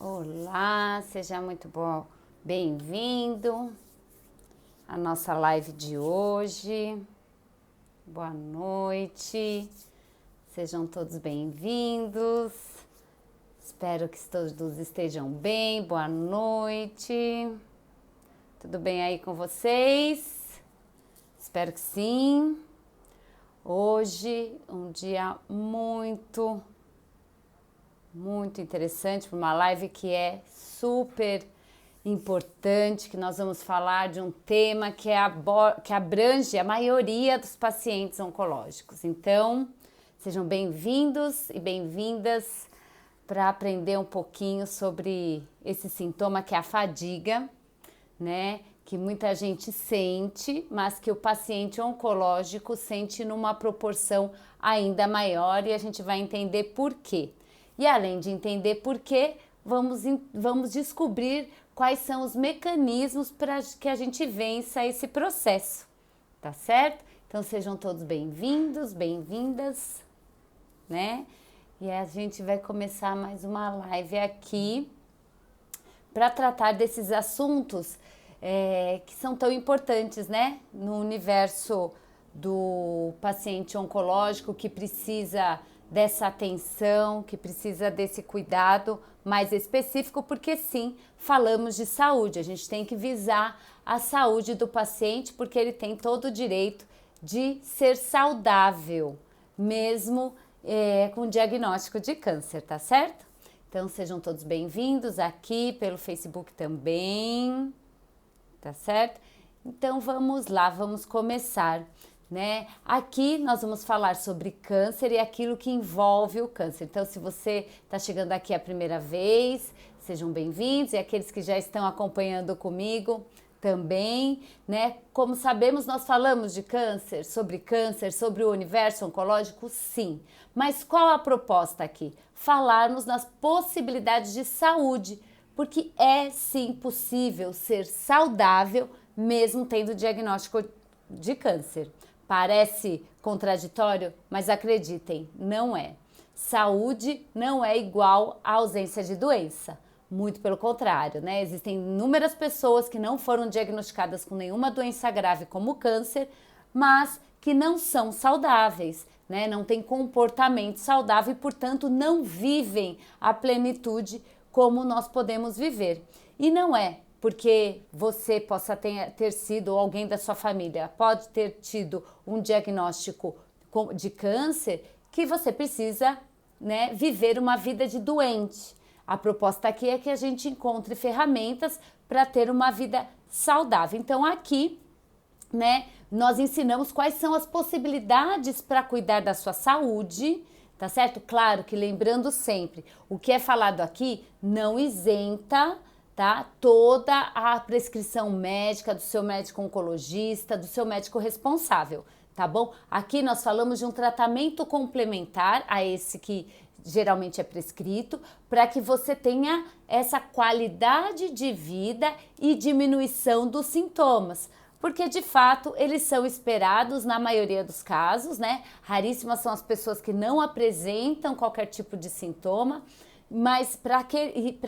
Olá, seja muito bem-vindo à nossa live de hoje. Boa noite, sejam todos bem-vindos. Espero que todos estejam bem. Boa noite. Tudo bem aí com vocês? Espero que sim. Hoje um dia muito interessante para uma live que é super importante, que nós vamos falar de um tema que abrange a maioria dos pacientes oncológicos. Então, sejam bem-vindos e bem-vindas para aprender um pouquinho sobre esse sintoma que é a fadiga, né? Que muita gente sente, mas que o paciente oncológico sente numa proporção ainda maior, e a gente vai entender por quê. E além de entender por quê, vamos descobrir quais são os mecanismos para que a gente vença esse processo, tá certo? Então sejam todos bem-vindos, bem-vindas, né? E a gente vai começar mais uma live aqui para tratar desses assuntos que são tão importantes, né? No universo do paciente oncológico, que precisa dessa atenção, que precisa desse cuidado mais específico, porque sim, falamos de saúde, a gente tem que visar a saúde do paciente, porque ele tem todo o direito de ser saudável, mesmo com diagnóstico de câncer, tá certo? Então sejam todos bem-vindos aqui pelo Facebook também, tá certo? Então vamos lá, vamos começar. Né? Aqui nós vamos falar sobre câncer e aquilo que envolve o câncer. Então, se você está chegando aqui a primeira vez, sejam bem-vindos, e aqueles que já estão acompanhando comigo também, né? Como sabemos, nós falamos de câncer, sobre o universo oncológico, sim. Mas qual a proposta aqui? Falarmos nas possibilidades de saúde, porque é sim possível ser saudável mesmo tendo diagnóstico de câncer. Parece contraditório, mas acreditem, não é. Saúde não é igual à ausência de doença. Muito pelo contrário, né? Existem inúmeras pessoas que não foram diagnosticadas com nenhuma doença grave como câncer, mas que não são saudáveis, né? Não têm comportamento saudável e, portanto, não vivem a plenitude como nós podemos viver. E não é porque você possa ter sido, ou alguém da sua família pode ter tido um diagnóstico de câncer, que você precisa, né, viver uma vida de doente. A proposta aqui é que a gente encontre ferramentas para ter uma vida saudável. Então aqui, né, nós ensinamos quais são as possibilidades para cuidar da sua saúde, tá certo? Claro que lembrando sempre, o que é falado aqui não isenta, tá? Toda a prescrição médica do seu médico oncologista, do seu médico responsável, tá bom? Aqui nós falamos de um tratamento complementar a esse que geralmente é prescrito, para que você tenha essa qualidade de vida e diminuição dos sintomas, porque de fato eles são esperados na maioria dos casos, né? Raríssimas são as pessoas que não apresentam qualquer tipo de sintoma. Mas para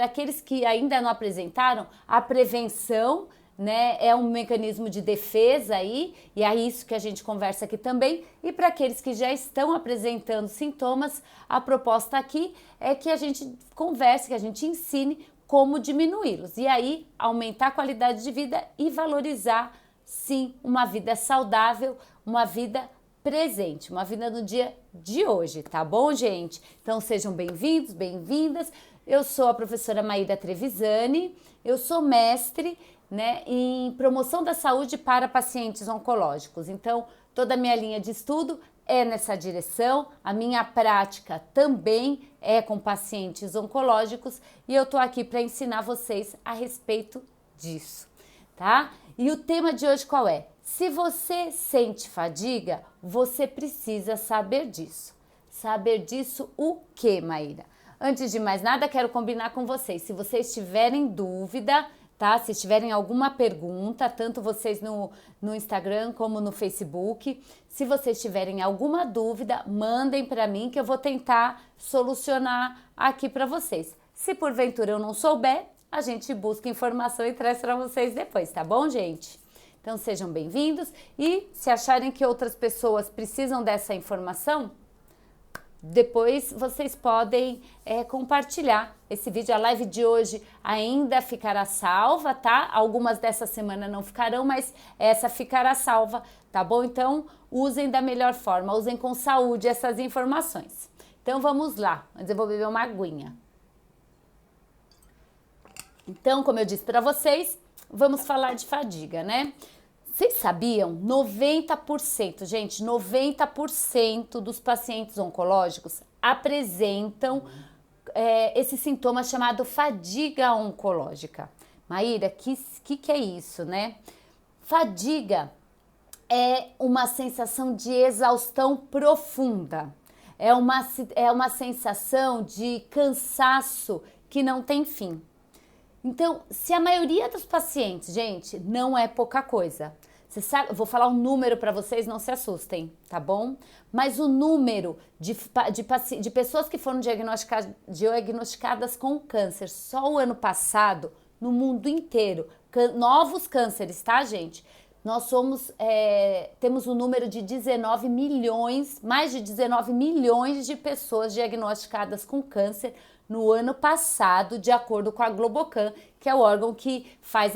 aqueles que ainda não apresentaram, a prevenção, né, é um mecanismo de defesa aí, e é isso que a gente conversa aqui também. E para aqueles que já estão apresentando sintomas, a proposta aqui é que a gente converse, que a gente ensine como diminuí-los. E aí aumentar a qualidade de vida e valorizar, sim, uma vida saudável, uma vida presente, uma vida no dia de hoje, tá bom, gente? Então sejam bem-vindos, bem-vindas. Eu sou a professora Maída Trevisani, eu sou mestre, né, em promoção da saúde para pacientes oncológicos. Então, toda a minha linha de estudo é nessa direção, a minha prática também é com pacientes oncológicos e eu tô aqui para ensinar vocês a respeito disso, tá? E o tema de hoje qual é? Se você sente fadiga, você precisa saber disso. Saber disso o quê, Maíra? Antes de mais nada, quero combinar com vocês. Se vocês tiverem dúvida, tá? Se tiverem alguma pergunta, tanto vocês no Instagram como no Facebook, se vocês tiverem alguma dúvida, mandem para mim que eu vou tentar solucionar aqui para vocês. Se porventura eu não souber, a gente busca informação e traz para vocês depois, tá bom, gente? Então sejam bem-vindos e se acharem que outras pessoas precisam dessa informação, depois vocês podem compartilhar esse vídeo. A live de hoje ainda ficará salva, tá? Algumas dessa semana não ficarão, mas essa ficará salva, tá bom? Então usem da melhor forma, usem com saúde essas informações. Então vamos lá, mas eu vou beber uma aguinha. Então, como eu disse para vocês, vamos falar de fadiga, né? Vocês sabiam? 90%, gente, 90% dos pacientes oncológicos apresentam esse sintoma chamado fadiga oncológica. Maíra, que é isso, né? Fadiga é uma sensação de exaustão profunda. É uma sensação de cansaço que não tem fim. Então, se a maioria dos pacientes, gente, não é pouca coisa. Você sabe, eu vou falar um número para vocês, não se assustem, tá bom? Mas o número de pessoas que foram diagnosticadas com câncer só o ano passado, no mundo inteiro, novos cânceres, tá, gente? Nós temos um número de 19 milhões, mais de 19 milhões de pessoas diagnosticadas com câncer no ano passado, de acordo com a Globocan, que é o órgão que faz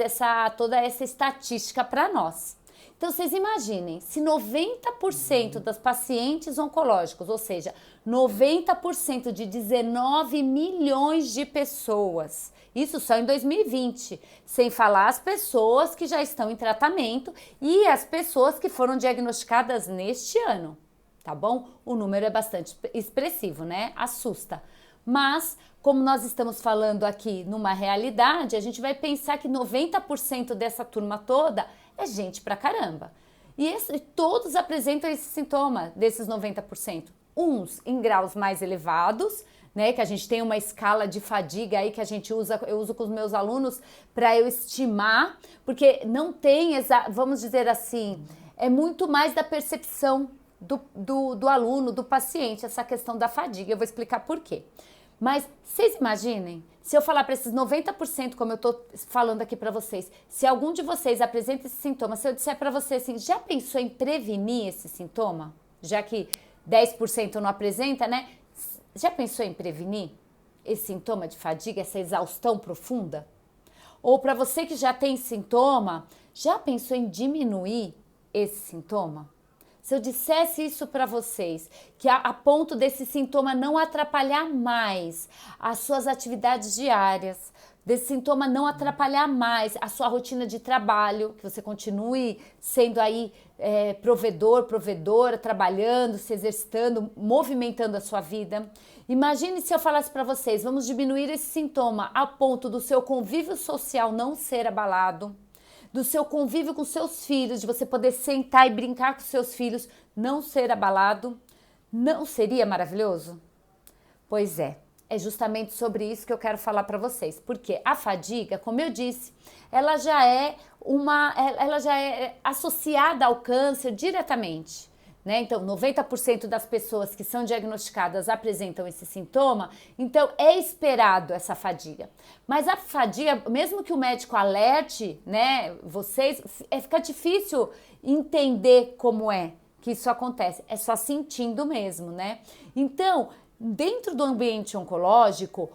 toda essa estatística para nós. Então, vocês imaginem, se 90% das pacientes oncológicos, ou seja, 90% de 19 milhões de pessoas, isso só em 2020, sem falar as pessoas que já estão em tratamento e as pessoas que foram diagnosticadas neste ano, tá bom? O número é bastante expressivo, né? Assusta. Mas, como nós estamos falando aqui numa realidade, a gente vai pensar que 90% dessa turma toda é gente pra caramba. E todos apresentam esse sintoma desses 90%. Uns em graus mais elevados, né, que a gente tem uma escala de fadiga aí que eu uso com os meus alunos para eu estimar, porque não tem, vamos dizer assim, é muito mais da percepção do aluno, do paciente, essa questão da fadiga. Eu vou explicar por quê. Mas vocês imaginem, se eu falar para esses 90%, como eu estou falando aqui para vocês, se algum de vocês apresenta esse sintoma, se eu disser para você assim, já pensou em prevenir esse sintoma? Já que 10% não apresenta, né? Já pensou em prevenir esse sintoma de fadiga, essa exaustão profunda? Ou para você que já tem sintoma, já pensou em diminuir esse sintoma? Se eu dissesse isso para vocês, que a ponto desse sintoma não atrapalhar mais as suas atividades diárias, desse sintoma não atrapalhar mais a sua rotina de trabalho, que você continue sendo aí provedora, trabalhando, se exercitando, movimentando a sua vida. Imagine se eu falasse para vocês, vamos diminuir esse sintoma a ponto do seu convívio social não ser abalado, do seu convívio com seus filhos, de você poder sentar e brincar com seus filhos, não ser abalado. Não seria maravilhoso? Pois é justamente sobre isso que eu quero falar para vocês, porque a fadiga, como eu disse, ela já é associada ao câncer diretamente, né? Então, 90% das pessoas que são diagnosticadas apresentam esse sintoma, então é esperado essa fadiga. Mas a fadiga, mesmo que o médico alerte, né, vocês, fica difícil entender como é que isso acontece, é só sentindo mesmo, né? Então, dentro do ambiente oncológico,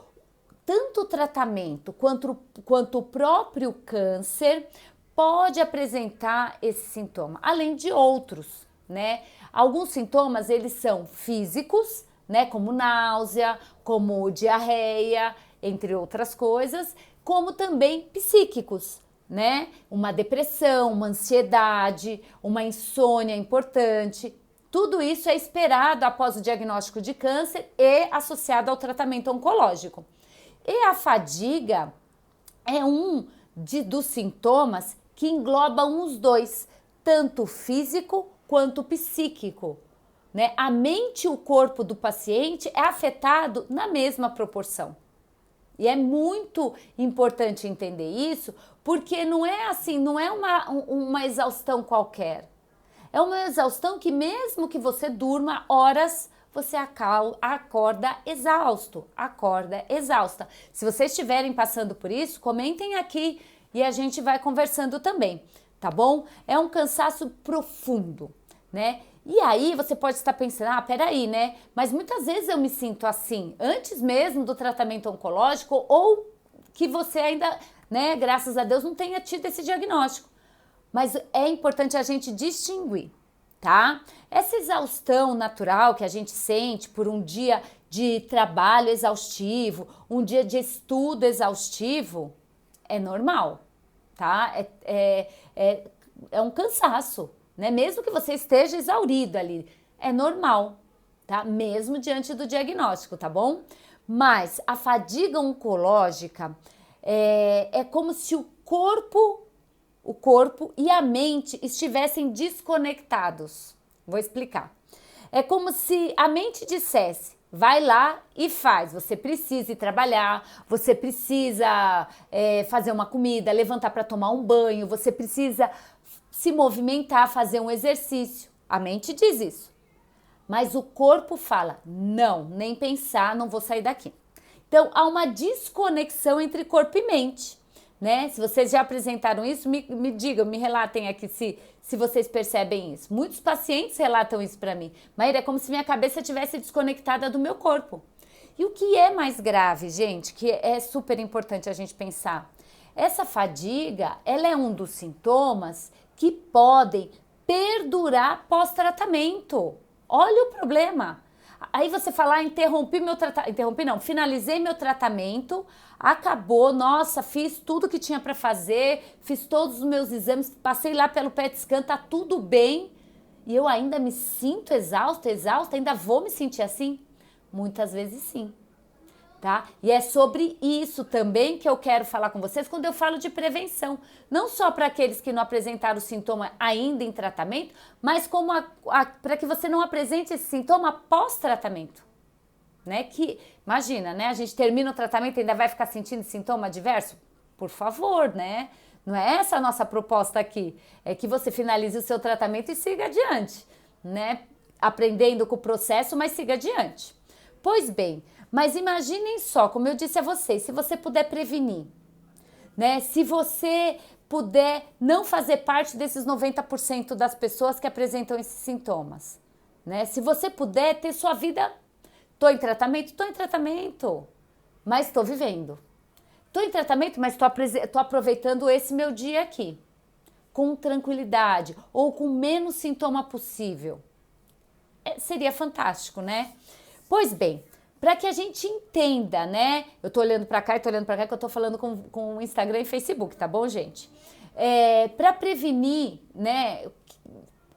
tanto o tratamento quanto o próprio câncer pode apresentar esse sintoma, além de outros, né? Alguns sintomas, eles são físicos, né? Como náusea, como diarreia, entre outras coisas, como também psíquicos, né? Uma depressão, uma ansiedade, uma insônia importante. Tudo isso é esperado após o diagnóstico de câncer e associado ao tratamento oncológico. E a fadiga é dos sintomas que englobam os dois, tanto físico quanto psíquico, né? A mente e o corpo do paciente é afetado na mesma proporção. E é muito importante entender isso, porque não é assim, não é uma exaustão qualquer. É uma exaustão que mesmo que você durma horas, você acorda exausto, acorda exausta. Se vocês estiverem passando por isso, comentem aqui e a gente vai conversando também, tá bom? É um cansaço profundo, né? E aí você pode estar pensando, peraí, né? Mas muitas vezes eu me sinto assim, antes mesmo do tratamento oncológico, ou que você ainda, né, graças a Deus, não tenha tido esse diagnóstico. Mas é importante a gente distinguir, tá? Essa exaustão natural que a gente sente por um dia de trabalho exaustivo, um dia de estudo exaustivo, é normal, tá? É um cansaço, né? Mesmo que você esteja exaurido ali, é normal, tá? Mesmo diante do diagnóstico, tá bom? Mas a fadiga oncológica é como se o corpo e a mente estivessem desconectados. Vou explicar. É como se a mente dissesse, vai lá e faz. Você precisa ir trabalhar, você precisa fazer uma comida, levantar para tomar um banho, você precisa se movimentar, fazer um exercício. A mente diz isso. Mas o corpo fala, não, nem pensar, não vou sair daqui. Então, há uma desconexão entre corpo e mente, né? Se vocês já apresentaram isso, me digam, me relatem aqui se vocês percebem isso. Muitos pacientes relatam isso para mim. Maíra, é como se minha cabeça estivesse desconectada do meu corpo. E o que é mais grave, gente, que é super importante a gente pensar, essa fadiga, ela é um dos sintomas que podem perdurar pós-tratamento. Olha o problema. Aí você fala, finalizei meu tratamento, acabou, nossa, fiz tudo que tinha para fazer, fiz todos os meus exames, passei lá pelo PET scan, tá tudo bem, e eu ainda me sinto exausta, ainda vou me sentir assim? Muitas vezes sim. Tá? E é sobre isso também que eu quero falar com vocês quando eu falo de prevenção. Não só para aqueles que não apresentaram o sintoma ainda em tratamento, mas como para que você não apresente esse sintoma pós-tratamento. Né? Que, imagina, né? A gente termina o tratamento e ainda vai ficar sentindo sintoma adverso? Por favor, né? Não é essa a nossa proposta aqui. É que você finalize o seu tratamento e siga adiante, né? Aprendendo com o processo, mas siga adiante. Pois bem, mas imaginem só, como eu disse a vocês, se você puder prevenir, né? Se você puder não fazer parte desses 90% das pessoas que apresentam esses sintomas, né? Se você puder ter sua vida, tô em tratamento, mas estou vivendo. Tô em tratamento, mas tô aproveitando esse meu dia aqui, com tranquilidade ou com menos sintoma possível. Seria fantástico, né? Pois bem, para que a gente entenda, né? Eu tô olhando para cá que eu tô falando com o Instagram e Facebook, tá bom, gente? Para prevenir, né?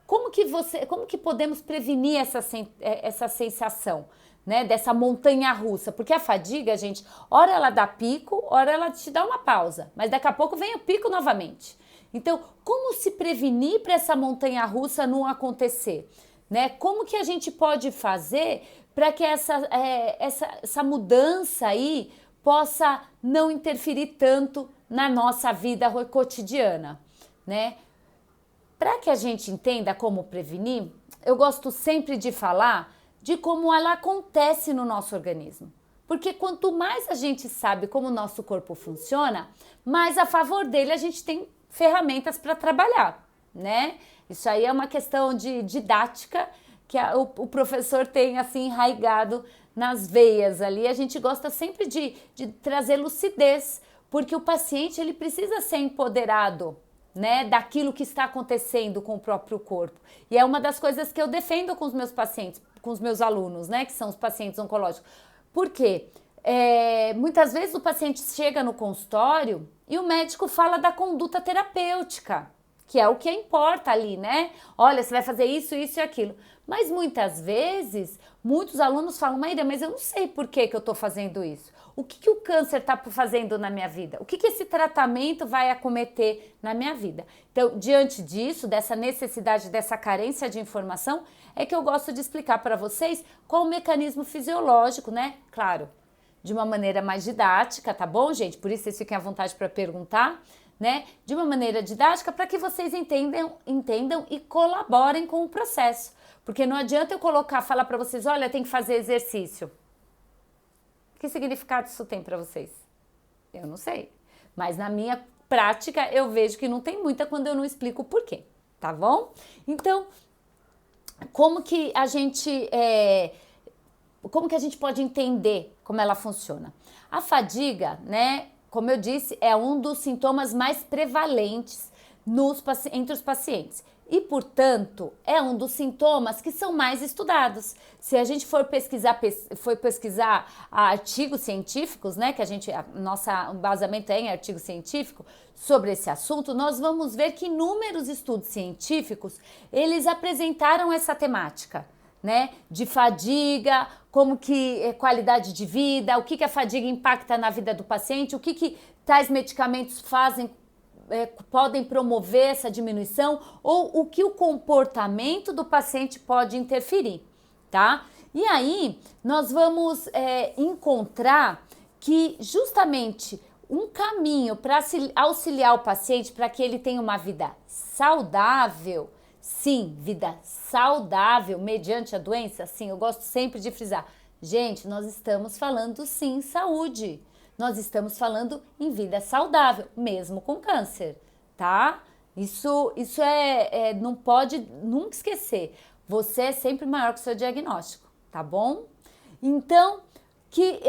Como que podemos prevenir essa sensação, né? Dessa montanha russa? Porque a fadiga, gente, ora ela dá pico, ora ela te dá uma pausa, mas daqui a pouco vem o pico novamente. Então, como se prevenir para essa montanha russa não acontecer? Né? Como que a gente pode fazer para que essa mudança aí possa não interferir tanto na nossa vida cotidiana, né? Para que a gente entenda como prevenir, eu gosto sempre de falar de como ela acontece no nosso organismo. Porque quanto mais a gente sabe como o nosso corpo funciona, mais a favor dele a gente tem ferramentas para trabalhar, né? Isso aí é uma questão de didática que o professor tem assim enraigado nas veias ali. A gente gosta sempre de trazer lucidez, porque o paciente ele precisa ser empoderado, né, daquilo que está acontecendo com o próprio corpo. E é uma das coisas que eu defendo com os meus pacientes, com os meus alunos, né, que são os pacientes oncológicos. Por quê? Muitas vezes o paciente chega no consultório e o médico fala da conduta terapêutica, que é o que importa ali, né? Olha, você vai fazer isso, isso e aquilo. Mas muitas vezes, muitos alunos falam, Maíra, mas eu não sei por que eu estou fazendo isso. O que o câncer está fazendo na minha vida? O que esse tratamento vai acometer na minha vida? Então, diante disso, dessa necessidade, dessa carência de informação, é que eu gosto de explicar para vocês qual o mecanismo fisiológico, né? Claro, de uma maneira mais didática, tá bom, gente? Por isso vocês fiquem à vontade para perguntar, né? De uma maneira didática para que vocês entendam e colaborem com o processo. Porque não adianta eu falar para vocês, olha, tem que fazer exercício. Que significado isso tem para vocês? Eu não sei. Mas na minha prática eu vejo que não tem muita quando eu não explico o porquê, tá bom? Então, como que a gente pode entender como ela funciona? A fadiga, né, como eu disse, é um dos sintomas mais prevalentes entre os pacientes. E, portanto, é um dos sintomas que são mais estudados. Se a gente for pesquisar artigos científicos, né, que nosso embasamento é em artigo científico sobre esse assunto, nós vamos ver que inúmeros estudos científicos, eles apresentaram essa temática, né, de fadiga, como que qualidade de vida, o que a fadiga impacta na vida do paciente, o que tais medicamentos podem promover essa diminuição ou o que o comportamento do paciente pode interferir, tá? E aí nós vamos encontrar que justamente um caminho para auxiliar o paciente para que ele tenha uma vida saudável, sim, vida saudável mediante a doença, sim, eu gosto sempre de frisar, gente, nós estamos falando sim em saúde. Nós estamos falando em vida saudável, mesmo com câncer, tá? Isso não pode nunca esquecer. Você é sempre maior que o seu diagnóstico, tá bom? Então, que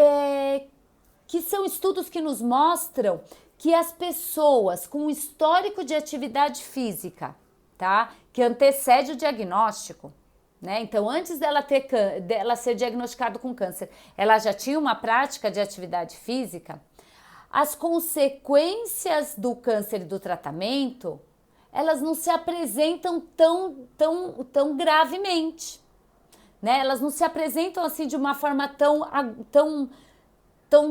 são estudos que nos mostram que as pessoas com histórico de atividade física, tá? Que antecede o diagnóstico, né? Então, antes dela ser diagnosticada com câncer, ela já tinha uma prática de atividade física, as consequências do câncer e do tratamento, elas não se apresentam tão gravemente, né? Elas não se apresentam assim de uma forma tão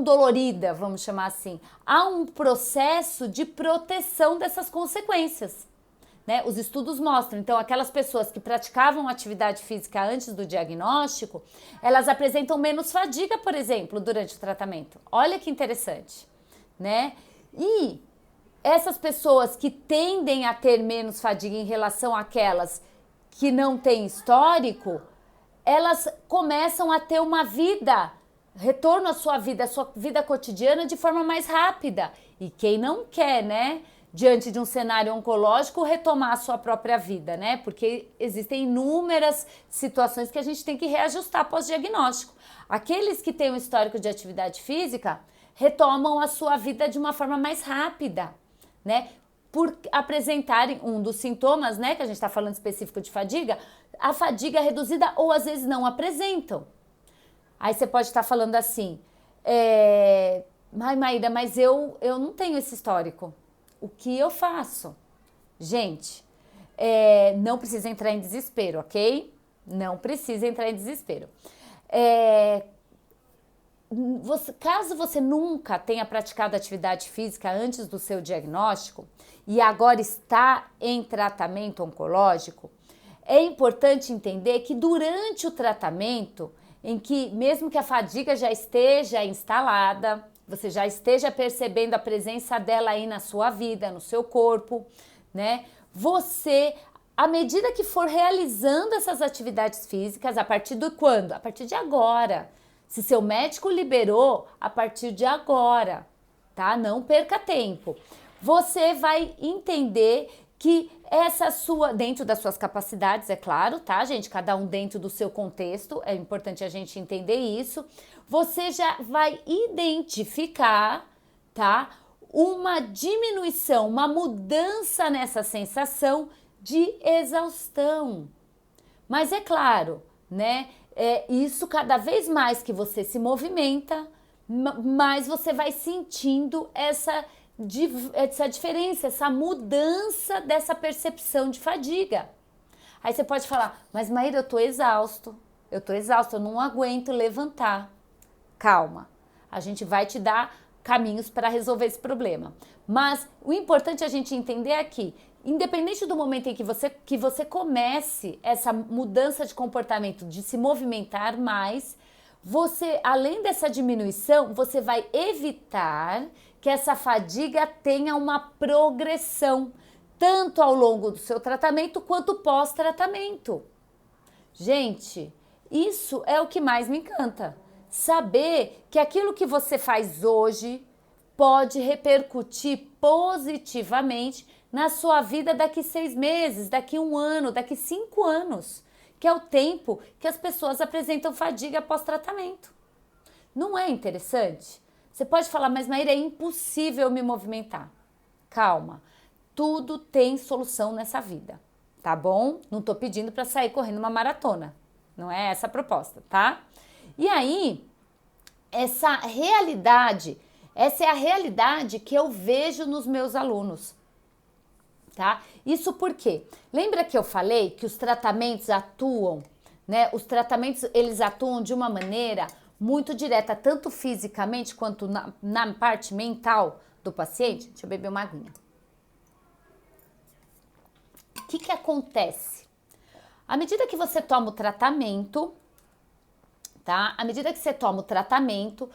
dolorida, vamos chamar assim. Há um processo de proteção dessas consequências. Né? Os estudos mostram, então, aquelas pessoas que praticavam atividade física antes do diagnóstico, elas apresentam menos fadiga, por exemplo, durante o tratamento. Olha que interessante, né? E essas pessoas que tendem a ter menos fadiga em relação àquelas que não têm histórico, elas começam a ter retorno à sua vida cotidiana de forma mais rápida. E quem não quer, né? Diante de um cenário oncológico, retomar a sua própria vida, né? Porque existem inúmeras situações que a gente tem que reajustar pós-diagnóstico. Aqueles que têm um histórico de atividade física retomam a sua vida de uma forma mais rápida, né? Por apresentarem um dos sintomas, né? Que a gente está falando específico de fadiga, a fadiga reduzida ou às vezes não apresentam. Aí você pode estar falando assim, Maíra, mas eu não tenho esse histórico. O que eu faço? Gente, não precisa entrar em desespero, ok? Não precisa entrar em desespero. Caso você nunca tenha praticado atividade física antes do seu diagnóstico e agora está em tratamento oncológico, é importante entender que durante o tratamento, em que mesmo que a fadiga já esteja instalada, você já esteja percebendo a presença dela aí na sua vida, no seu corpo, né? Você, à medida que for realizando essas atividades físicas, a partir de quando? A partir de agora. Se seu médico liberou, a partir de agora, tá? Não perca tempo. Você vai entender que dentro das suas capacidades, é claro, tá, gente? Cada um dentro do seu contexto, é importante a gente entender isso. Você já vai identificar, tá? Uma diminuição, uma mudança nessa sensação de exaustão. Mas é claro, né? Isso cada vez mais que você se movimenta, mais você vai sentindo essa diferença, essa mudança dessa percepção de fadiga. Aí você pode falar, mas Maíra, eu tô exausto, eu não aguento levantar. Calma, a gente vai te dar caminhos para resolver esse problema. Mas o importante é a gente entender aqui, independente do momento em que você comece essa mudança de comportamento, de se movimentar mais, você, além dessa diminuição, você vai evitar que essa fadiga tenha uma progressão, tanto ao longo do seu tratamento quanto pós-tratamento. Gente, isso é o que mais me encanta. Saber que aquilo que você faz hoje pode repercutir positivamente na sua vida daqui 6 meses, daqui 1 ano, daqui 5 anos, que é o tempo que as pessoas apresentam fadiga após tratamento. Não é interessante? Você pode falar, mas Maíra, é impossível me movimentar. Calma, tudo tem solução nessa vida, tá bom? Não tô pedindo para sair correndo uma maratona, não é essa a proposta, tá? E aí, essa é a realidade que eu vejo nos meus alunos, tá? Isso porque, lembra que eu falei que os tratamentos atuam, né? Os tratamentos, eles atuam de uma maneira muito direta, tanto fisicamente quanto na parte mental do paciente. Deixa eu beber uma aguinha. O que acontece? À medida que você toma o tratamento, tá? À medida que você toma o tratamento,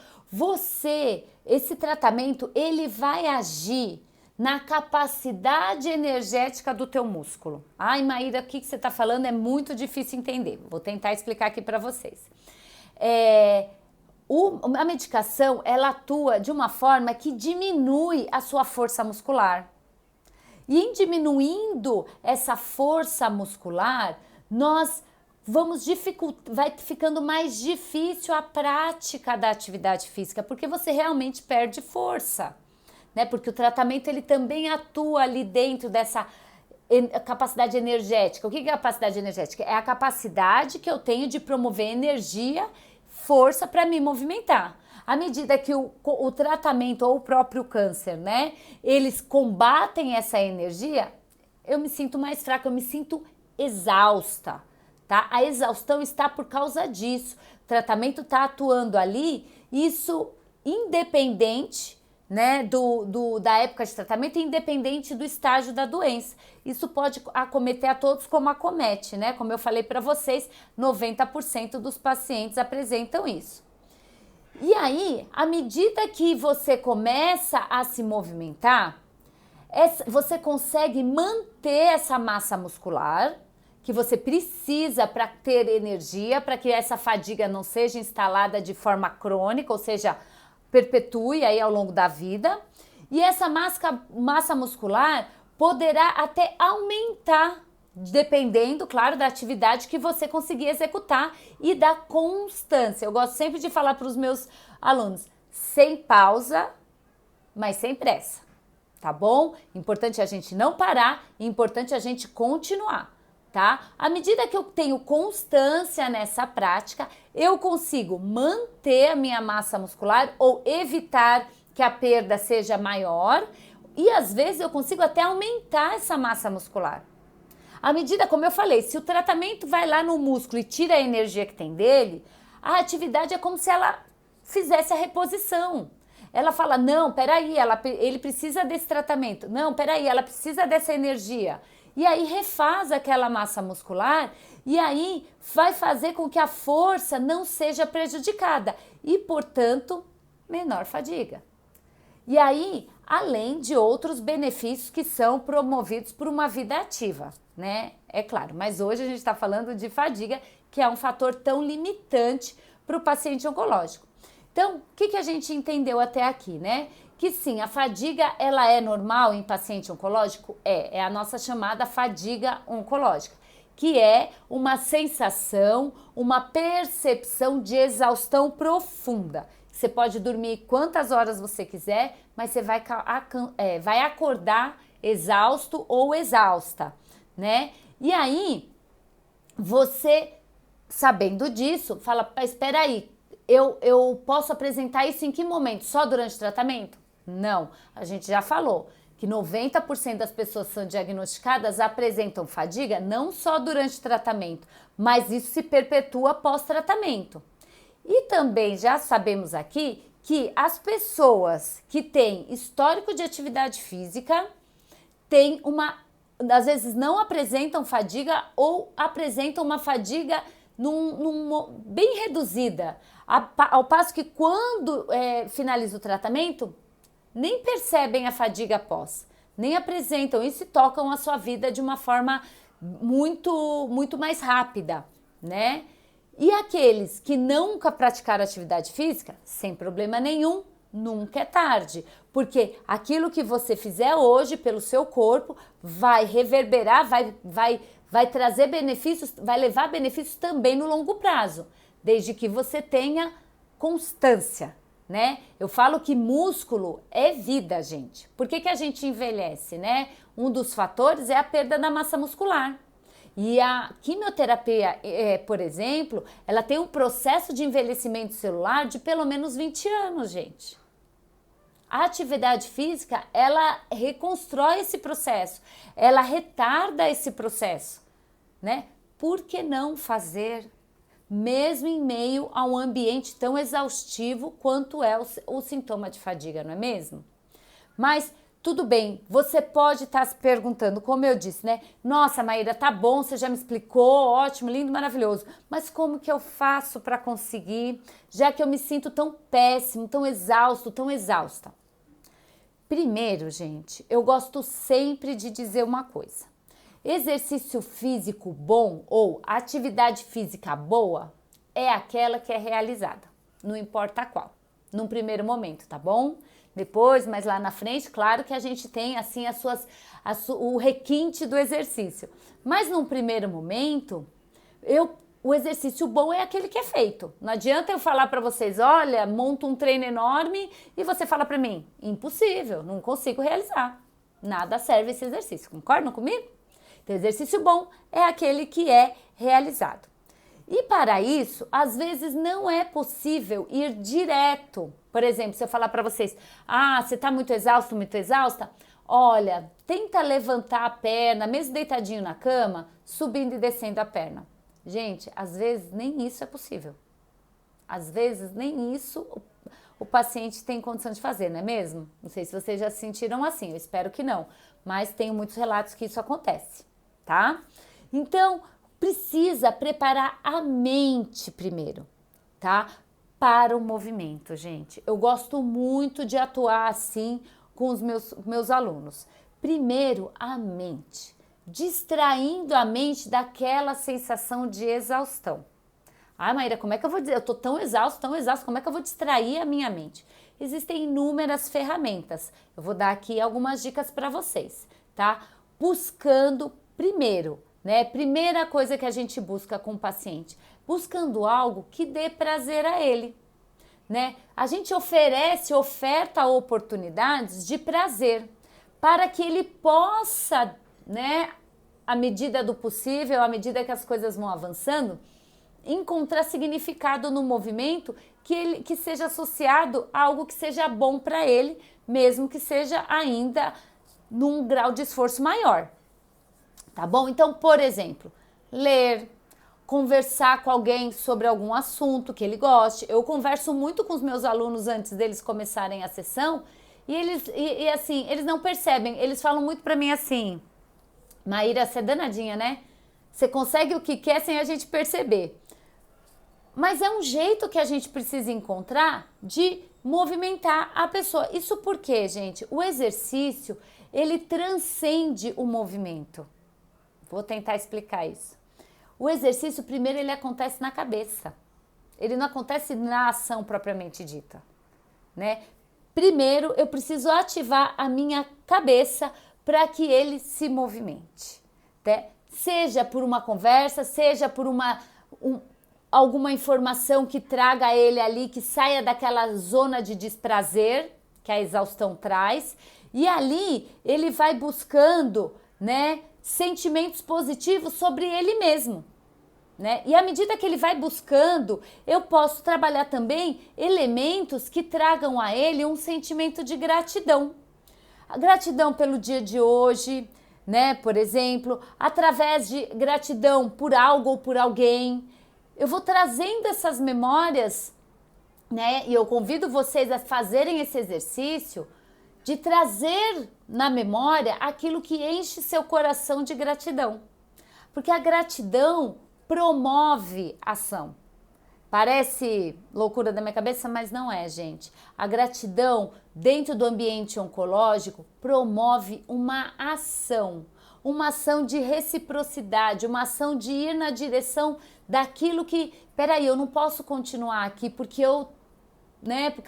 esse tratamento, ele vai agir na capacidade energética do teu músculo. Ai, Maíra, o que você está falando é muito difícil entender. Vou tentar explicar aqui para vocês. A medicação, ela atua de uma forma que diminui a sua força muscular. E em diminuindo essa força muscular, vai ficando mais difícil a prática da atividade física, porque você realmente perde força, né? Porque o tratamento, ele também atua ali dentro dessa capacidade energética. O que é capacidade energética? É a capacidade que eu tenho de promover energia, força para me movimentar. À medida que o tratamento ou o próprio câncer, né, eles combatem essa energia, eu me sinto mais fraca, eu me sinto exausta, tá? A exaustão está por causa disso. O tratamento está atuando ali, isso independente, né, da época de tratamento, independente do estágio da doença. Isso pode acometer a todos como acomete, né? Como eu falei para vocês, 90% dos pacientes apresentam isso. E aí, à medida que você começa a se movimentar, você consegue manter essa massa muscular que você precisa para ter energia, para que essa fadiga não seja instalada de forma crônica, ou seja, perpetue aí ao longo da vida. E essa massa muscular poderá até aumentar, dependendo, claro, da atividade que você conseguir executar e da constância. Eu gosto sempre de falar para os meus alunos, sem pausa, mas sem pressa, tá bom? Importante a gente não parar, importante a gente continuar, tá? À medida que eu tenho constância nessa prática, eu consigo manter a minha massa muscular ou evitar que a perda seja maior e às vezes eu consigo até aumentar essa massa muscular. À medida, como eu falei, se o tratamento vai lá no músculo e tira a energia que tem dele, a atividade é como se ela fizesse a reposição. Ela fala, não, peraí, ele precisa desse tratamento. Não, peraí, ela precisa dessa energia. E aí refaz aquela massa muscular e aí vai fazer com que a força não seja prejudicada e, portanto, menor fadiga. E aí, além de outros benefícios que são promovidos por uma vida ativa, né? É claro, mas hoje a gente está falando de fadiga, que é um fator tão limitante para o paciente oncológico. Então, o que a gente entendeu até aqui, né? Que sim, a fadiga, ela é normal em paciente oncológico? É a nossa chamada fadiga oncológica, que é uma sensação, uma percepção de exaustão profunda. Você pode dormir quantas horas você quiser, mas você vai acordar exausto ou exausta, né? E aí, você, sabendo disso, fala, espera aí, eu posso apresentar isso em que momento? Só durante o tratamento? Não, a gente já falou que 90% das pessoas que são diagnosticadas apresentam fadiga não só durante o tratamento, mas isso se perpetua pós-tratamento. E também já sabemos aqui que as pessoas que têm histórico de atividade física às vezes não apresentam fadiga ou apresentam uma fadiga bem reduzida, ao passo que quando finaliza o tratamento, nem percebem a fadiga após, nem apresentam isso e tocam a sua vida de uma forma muito, muito mais rápida, né? E aqueles que nunca praticaram atividade física, sem problema nenhum, nunca é tarde, porque aquilo que você fizer hoje pelo seu corpo vai reverberar, vai trazer benefícios, vai levar benefícios também no longo prazo, desde que você tenha constância, né? Eu falo que músculo é vida, gente. Por que a gente envelhece, né? Um dos fatores é a perda da massa muscular. E a quimioterapia, por exemplo, ela tem um processo de envelhecimento celular de pelo menos 20 anos, gente. A atividade física, ela reconstrói esse processo, ela retarda esse processo, né? Por que não fazer, mesmo em meio a um ambiente tão exaustivo quanto é o sintoma de fadiga, não é mesmo? Mas tudo bem, você pode estar se perguntando, como eu disse, né? Nossa, Maíra, tá bom, você já me explicou, ótimo, lindo, maravilhoso. Mas como que eu faço para conseguir, já que eu me sinto tão péssimo, tão exausto, tão exausta? Primeiro, gente, eu gosto sempre de dizer uma coisa. Exercício físico bom ou atividade física boa é aquela que é realizada, não importa qual, num primeiro momento, tá bom? Depois, mais lá na frente, claro que a gente tem assim o requinte do exercício. Mas num primeiro momento, o exercício bom é aquele que é feito. Não adianta eu falar para vocês, olha, monto um treino enorme e você fala para mim, impossível, não consigo realizar. Nada serve esse exercício, concordam comigo? Então, exercício bom é aquele que é realizado. E para isso, às vezes não é possível ir direto. Por exemplo, se eu falar para vocês, você está muito exausto, muito exausta, olha, tenta levantar a perna, mesmo deitadinho na cama, subindo e descendo a perna. Gente, às vezes nem isso é possível. Às vezes nem isso o paciente tem condição de fazer, não é mesmo? Não sei se vocês já se sentiram assim, eu espero que não, mas tenho muitos relatos que isso acontece, tá? Então, precisa preparar a mente primeiro, tá? Para o movimento, gente. Eu gosto muito de atuar assim com os meus alunos. Primeiro, a mente. Distraindo a mente daquela sensação de exaustão. Maíra, como é que eu vou dizer? Eu tô tão exausto, como é que eu vou distrair a minha mente? Existem inúmeras ferramentas. Eu vou dar aqui algumas dicas para vocês, tá? Buscando primeiro, né? Primeira coisa que a gente busca com o paciente, buscando algo que dê prazer a ele, né? A gente oferta oportunidades de prazer para que ele possa, né, à medida do possível, à medida que as coisas vão avançando, encontrar significado no movimento que seja associado a algo que seja bom para ele, mesmo que seja ainda num grau de esforço maior. Tá bom? Então, por exemplo, ler, conversar com alguém sobre algum assunto que ele goste. Eu converso muito com os meus alunos antes deles começarem a sessão e eles não percebem, eles falam muito para mim assim, Maíra, você é danadinha, né? Você consegue o que quer sem a gente perceber. Mas é um jeito que a gente precisa encontrar de movimentar a pessoa. Isso porque, gente, o exercício, ele transcende o movimento. Vou tentar explicar isso. O exercício, primeiro, ele acontece na cabeça. Ele não acontece na ação propriamente dita, né? Primeiro, eu preciso ativar a minha cabeça para que ele se movimente, né? Seja por uma conversa, seja por alguma informação que traga ele ali, que saia daquela zona de desprazer que a exaustão traz, e ali ele vai buscando, né, sentimentos positivos sobre ele mesmo, né? E à medida que ele vai buscando, eu posso trabalhar também elementos que tragam a ele um sentimento de gratidão. A gratidão pelo dia de hoje, né? Por exemplo, através de gratidão por algo ou por alguém. Eu vou trazendo essas memórias, né? E eu convido vocês a fazerem esse exercício de trazer na memória aquilo que enche seu coração de gratidão. Porque a gratidão promove ação. Parece loucura da minha cabeça, mas não é, gente. A gratidão dentro do ambiente oncológico promove uma ação, uma ação de reciprocidade, uma ação de ir na direção daquilo que, peraí, eu não posso continuar aqui porque eu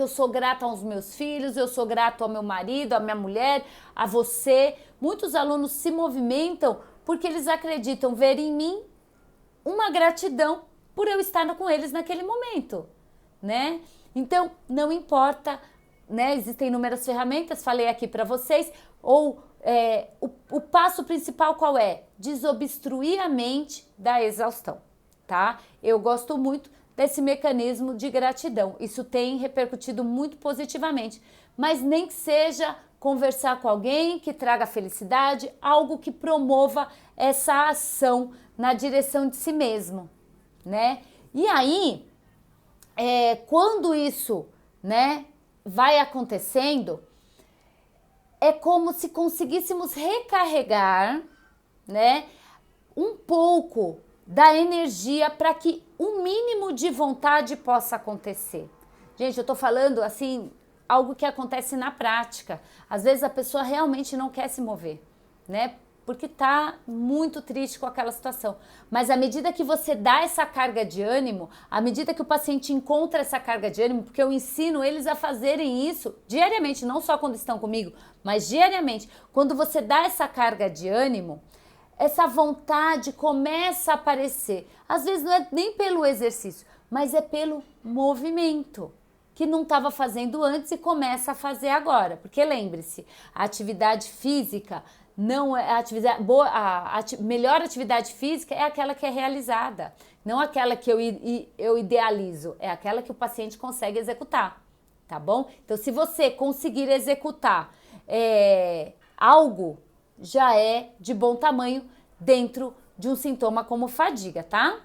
sou grata aos meus filhos, eu sou grato ao meu marido, à minha mulher, a você. Muitos alunos se movimentam porque eles acreditam ver em mim uma gratidão por eu estar com eles naquele momento, né? Então, não importa, né? Existem inúmeras ferramentas, falei aqui para vocês, ou o passo principal qual é? Desobstruir a mente da exaustão, tá? Eu gosto muito desse mecanismo de gratidão. Isso tem repercutido muito positivamente, mas nem que seja conversar com alguém que traga felicidade, algo que promova essa ação na direção de si mesmo, né? E aí, quando isso, né, vai acontecendo, é como se conseguíssemos recarregar, né, um pouco da energia para que o mínimo de vontade possa acontecer. Gente, eu tô falando assim, algo que acontece na prática. Às vezes a pessoa realmente não quer se mover, né? Porque tá muito triste com aquela situação. Mas à medida que você dá essa carga de ânimo, à medida que o paciente encontra essa carga de ânimo, porque eu ensino eles a fazerem isso diariamente, não só quando estão comigo, mas diariamente. Quando você dá essa carga de ânimo, essa vontade começa a aparecer. Às vezes não é nem pelo exercício, mas é pelo movimento, que não estava fazendo antes e começa a fazer agora. Porque lembre-se, a atividade física não é a atividade boa, melhor atividade física é aquela que é realizada, não aquela que eu idealizo, é aquela que o paciente consegue executar, tá bom? Então, se você conseguir executar algo, já é de bom tamanho dentro de um sintoma como fadiga, tá?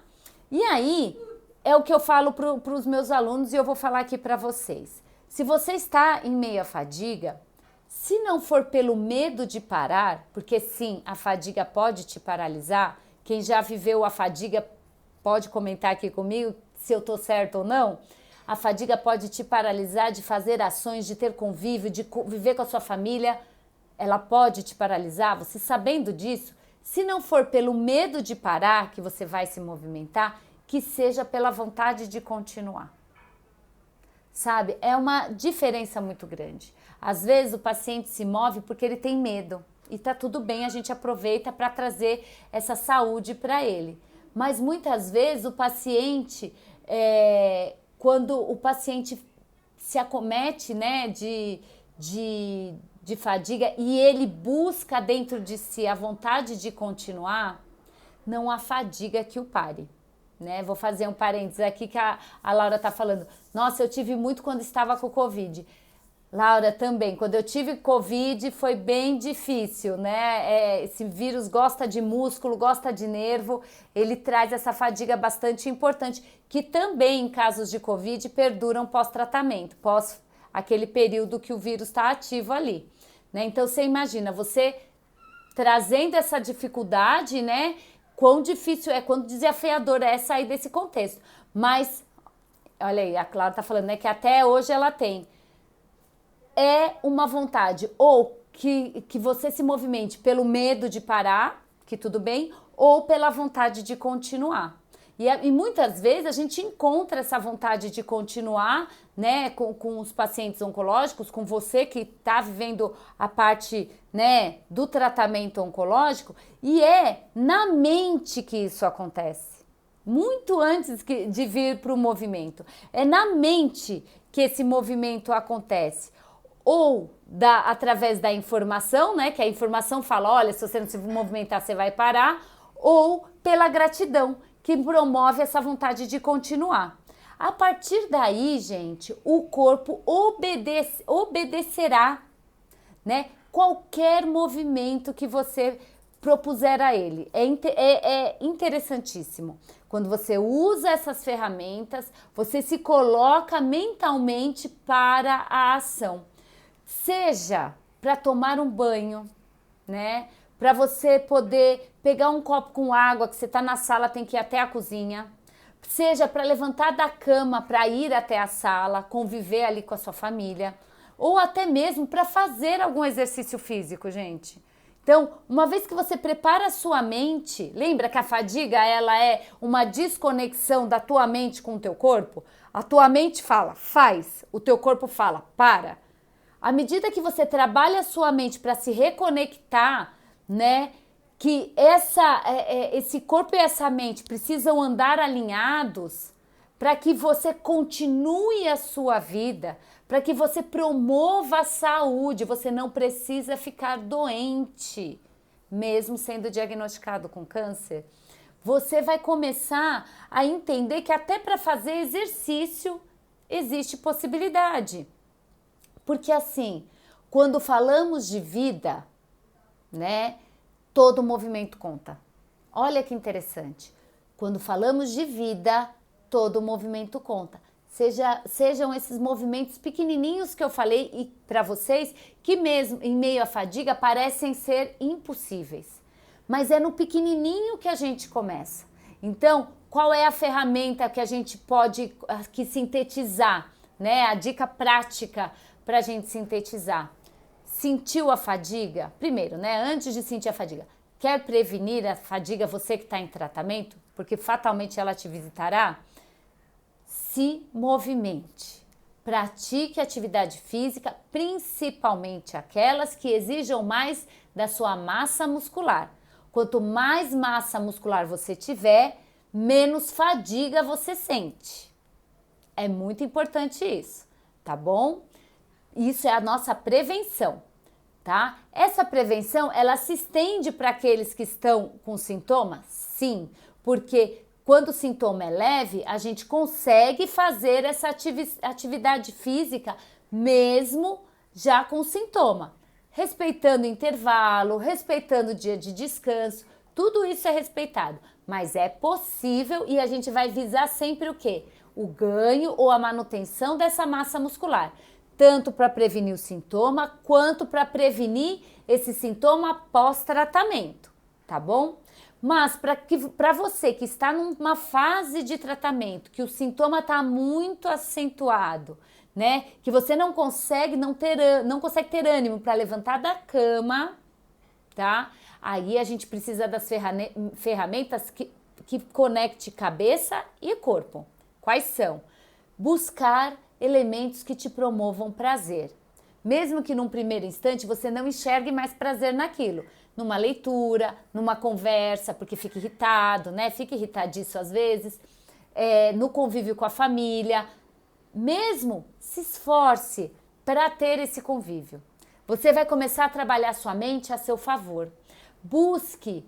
E aí, é o que eu falo para os meus alunos e eu vou falar aqui para vocês. Se você está em meio à fadiga, se não for pelo medo de parar, porque sim, a fadiga pode te paralisar, quem já viveu a fadiga pode comentar aqui comigo se eu tô certo ou não. A fadiga pode te paralisar de fazer ações, de ter convívio, de viver com a sua família. Ela pode te paralisar, você sabendo disso, se não for pelo medo de parar que você vai se movimentar, que seja pela vontade de continuar. Sabe? É uma diferença muito grande. Às vezes o paciente se move porque ele tem medo e tá tudo bem, a gente aproveita para trazer essa saúde para ele. Mas muitas vezes o paciente, quando o paciente se acomete, né, de fadiga e ele busca dentro de si a vontade de continuar, não há fadiga que o pare, né? Vou fazer um parênteses aqui que a Laura tá falando. Nossa, eu tive muito quando estava com Covid. Laura, também, quando eu tive Covid foi bem difícil, né? Esse vírus gosta de músculo, gosta de nervo, ele traz essa fadiga bastante importante, que também em casos de Covid perduram pós-tratamento, pós aquele período que o vírus está ativo ali, né? Então você imagina, você trazendo essa dificuldade, né? Quão difícil é, quão desafiador é sair desse contexto. Mas, olha aí, a Clara tá falando, né, que até hoje ela tem. É uma vontade, ou que você se movimente pelo medo de parar, que tudo bem, ou pela vontade de continuar. E muitas vezes a gente encontra essa vontade de continuar, né, com os pacientes oncológicos, com você que está vivendo a parte, né, do tratamento oncológico, e é na mente que isso acontece. Muito antes de vir para o movimento. É na mente que esse movimento acontece. Ou através da informação, né, que a informação fala, olha, se você não se movimentar, você vai parar, ou pela gratidão, que promove essa vontade de continuar. A partir daí, gente, o corpo obedecerá, né, qualquer movimento que você propuser a ele. É interessantíssimo. Quando você usa essas ferramentas, você se coloca mentalmente para a ação. Seja para tomar um banho, né? Para você poder pegar um copo com água, que você está na sala, tem que ir até a cozinha. Seja para levantar da cama, para ir até a sala, conviver ali com a sua família. Ou até mesmo para fazer algum exercício físico, gente. Então, uma vez que você prepara a sua mente, lembra que a fadiga ela é uma desconexão da tua mente com o teu corpo? A tua mente fala, faz, o teu corpo fala, para. À medida que você trabalha a sua mente para se reconectar, né, que esse corpo e essa mente precisam andar alinhados para que você continue a sua vida, para que você promova a saúde. Você não precisa ficar doente, mesmo sendo diagnosticado com câncer. Você vai começar a entender que até para fazer exercício existe possibilidade. Porque assim, quando falamos de vida, né, todo movimento conta. Olha que interessante. Quando falamos de vida, todo movimento conta. Sejam esses movimentos pequenininhos que eu falei para vocês, que mesmo em meio à fadiga parecem ser impossíveis. Mas é no pequenininho que a gente começa. Então, qual é a ferramenta que a gente pode sintetizar, né? A dica prática para a gente sintetizar. Sentiu a fadiga? Primeiro, né? Antes de sentir a fadiga, quer prevenir a fadiga, você que está em tratamento? Porque fatalmente ela te visitará? Se movimente. Pratique atividade física, principalmente aquelas que exijam mais da sua massa muscular. Quanto mais massa muscular você tiver, menos fadiga você sente. É muito importante isso, tá bom? Isso é a nossa prevenção, tá? Essa prevenção, ela se estende para aqueles que estão com sintomas? Sim, porque quando o sintoma é leve, a gente consegue fazer essa atividade física mesmo já com sintoma. Respeitando o intervalo, respeitando o dia de descanso, tudo isso é respeitado. Mas é possível e a gente vai visar sempre o quê? O ganho ou a manutenção dessa massa muscular. Tanto para prevenir o sintoma, quanto para prevenir esse sintoma pós-tratamento, tá bom? Mas para você que está numa fase de tratamento, que o sintoma está muito acentuado, né? Que você não consegue ter ânimo para levantar da cama, tá? Aí a gente precisa das ferramentas que conecte cabeça e corpo. Quais são? Buscar elementos que te promovam prazer. Mesmo que num primeiro instante você não enxergue mais prazer naquilo. Numa leitura, numa conversa, porque fica irritado, né? Fica irritadiço às vezes. No convívio com a família. Mesmo se esforce para ter esse convívio. Você vai começar a trabalhar sua mente a seu favor. Busque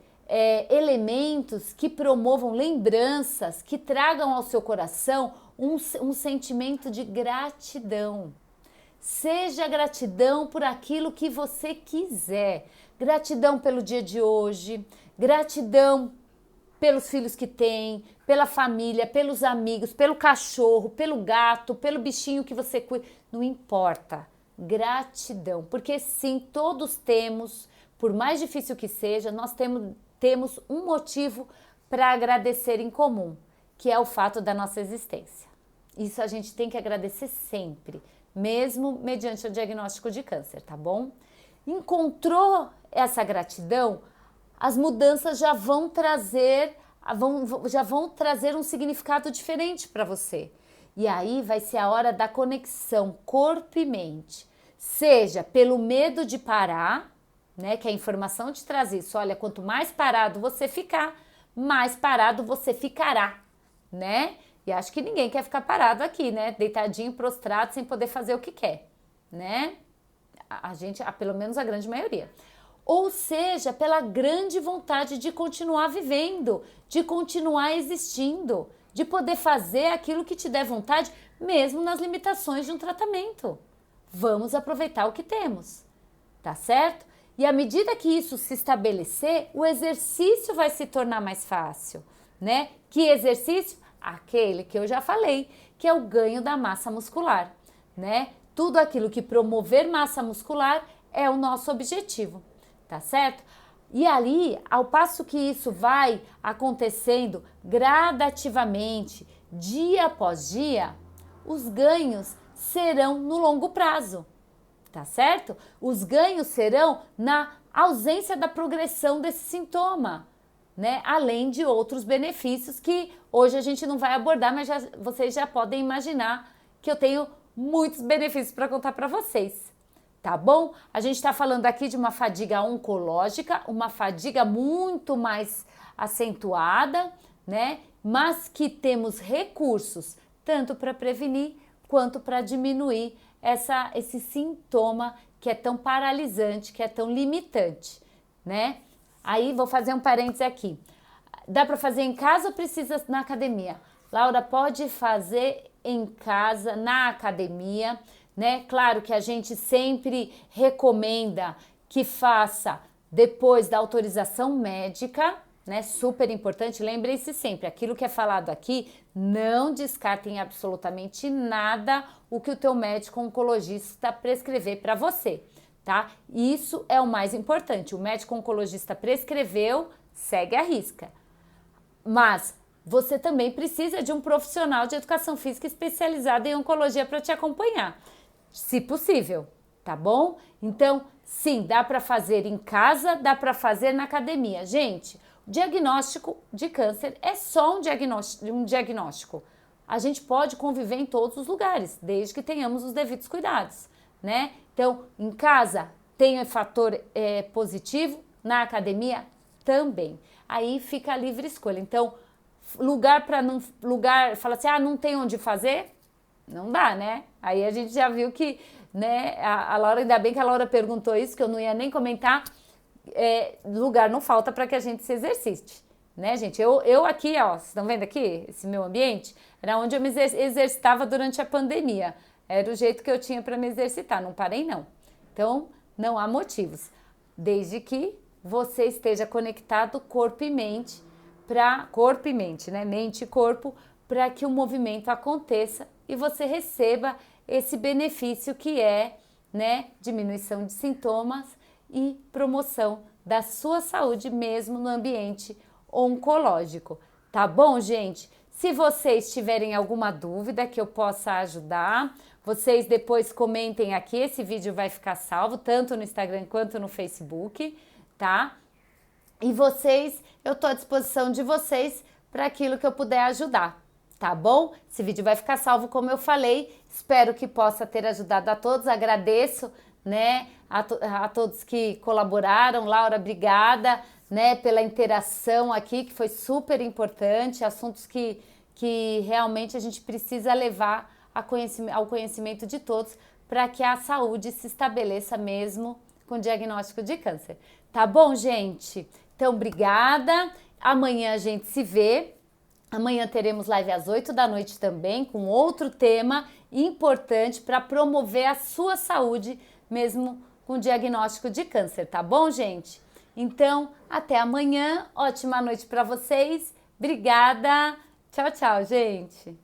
elementos que promovam lembranças, que tragam ao seu coração um sentimento de gratidão. Seja gratidão por aquilo que você quiser. Gratidão pelo dia de hoje, gratidão pelos filhos que tem, pela família, pelos amigos, pelo cachorro, pelo gato, pelo bichinho que você cuida. Não importa. Gratidão. Porque sim, todos temos, por mais difícil que seja, nós temos um motivo para agradecer em comum, que é o fato da nossa existência. Isso a gente tem que agradecer sempre, mesmo mediante o diagnóstico de câncer, tá bom? Encontrou essa gratidão, as mudanças já vão trazer um significado diferente para você. E aí vai ser a hora da conexão corpo e mente. Seja pelo medo de parar, né, que a informação te traz isso. Olha, quanto mais parado você ficar, mais parado você ficará, né? E acho que ninguém quer ficar parado aqui, né? Deitadinho, prostrado, sem poder fazer o que quer, né? Pelo menos a grande maioria. Ou seja, pela grande vontade de continuar vivendo, de continuar existindo, de poder fazer aquilo que te der vontade, mesmo nas limitações de um tratamento. Vamos aproveitar o que temos, tá certo? E à medida que isso se estabelecer, o exercício vai se tornar mais fácil, né? Que exercício? Aquele que eu já falei, que é o ganho da massa muscular, né? Tudo aquilo que promover massa muscular é o nosso objetivo, tá certo? E ali, ao passo que isso vai acontecendo gradativamente, dia após dia, os ganhos serão no longo prazo, tá certo? Os ganhos serão na ausência da progressão desse sintoma, né? Além de outros benefícios que hoje a gente não vai abordar, mas vocês já podem imaginar que eu tenho muitos benefícios para contar para vocês, tá bom? A gente está falando aqui de uma fadiga oncológica, uma fadiga muito mais acentuada, né? Mas que temos recursos tanto para prevenir quanto para diminuir esse sintoma que é tão paralisante, que é tão limitante, né? Aí vou fazer um parênteses aqui. Dá para fazer em casa ou precisa na academia? Laura, pode fazer em casa, na academia, né? Claro que a gente sempre recomenda que faça depois da autorização médica, né? Super importante, lembrem-se sempre, aquilo que é falado aqui, não descartem absolutamente nada o que o teu médico oncologista prescrever para você, tá? Isso é o mais importante, o médico oncologista prescreveu, segue a risca. Mas você também precisa de um profissional de educação física especializado em oncologia para te acompanhar, se possível, tá bom? Então, sim, dá para fazer em casa, dá para fazer na academia. Gente, o diagnóstico de câncer é só um diagnóstico. A gente pode conviver em todos os lugares, desde que tenhamos os devidos cuidados, né? Então, em casa tem fator positivo, na academia também. Aí fica a livre escolha. Então, fala assim, não tem onde fazer? Não dá, né? Aí a gente já viu que, né, a Laura, ainda bem que a Laura perguntou isso, que eu não ia nem comentar, lugar não falta para que a gente se exercite, né, gente? Eu aqui, ó, vocês estão vendo aqui, esse meu ambiente, era onde eu me exercitava durante a pandemia. Era o jeito que eu tinha para me exercitar, não parei não. Então, não há motivos, desde que você esteja conectado corpo e mente, né, mente e corpo, para que o movimento aconteça e você receba esse benefício que é, né, diminuição de sintomas e promoção da sua saúde mesmo no ambiente oncológico. Tá bom, gente? Se vocês tiverem alguma dúvida que eu possa ajudar, vocês depois comentem aqui, esse vídeo vai ficar salvo tanto no Instagram quanto no Facebook, tá? E eu tô à disposição de vocês para aquilo que eu puder ajudar, tá bom? Esse vídeo vai ficar salvo, como eu falei, espero que possa ter ajudado a todos, agradeço, né, a todos que colaboraram. Laura, obrigada, né, pela interação aqui, que foi super importante, assuntos que realmente a gente precisa levar ao conhecimento de todos para que a saúde se estabeleça mesmo com diagnóstico de câncer. Tá bom, gente? Então, obrigada. Amanhã a gente se vê. Amanhã teremos live às 8 da noite também, com outro tema importante para promover a sua saúde mesmo com diagnóstico de câncer, tá bom, gente? Então, até amanhã. Ótima noite para vocês. Obrigada. Tchau, tchau, gente.